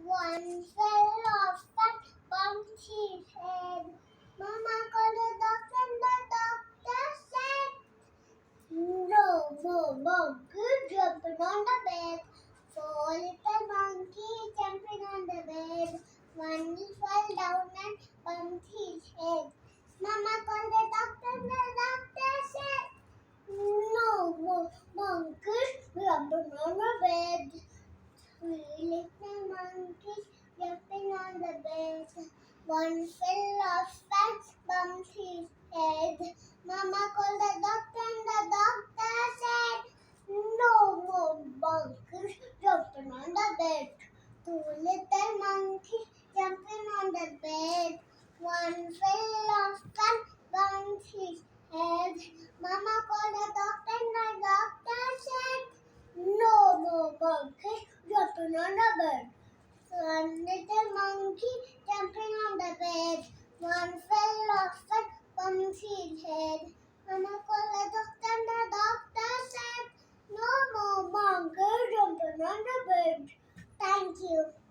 One fell off and bumped his head. Mama called the doctor and the doctor said, no, no, monkey jumping on the bed. Four little monkeys jumping on the bed. One fell down and bumped his head. Mama called the doctor and the doctor said, no more monkeys jumping on the bed. Three little monkeys jumping on the bed. One fell off and bumped his head. Mama called the doctor and the doctor said, no more monkeys jumping on the bed. Two little monkeys jumping on the bed. One fell off and bumped his head. Mama called the doctor and the doctor said, no more monkeys jumping on the bed. One little monkey jumping on the bed. One fell off and bumped his head. Mama called the doctor and the doctor said, no more monkeys jumping on the bed. Thank you.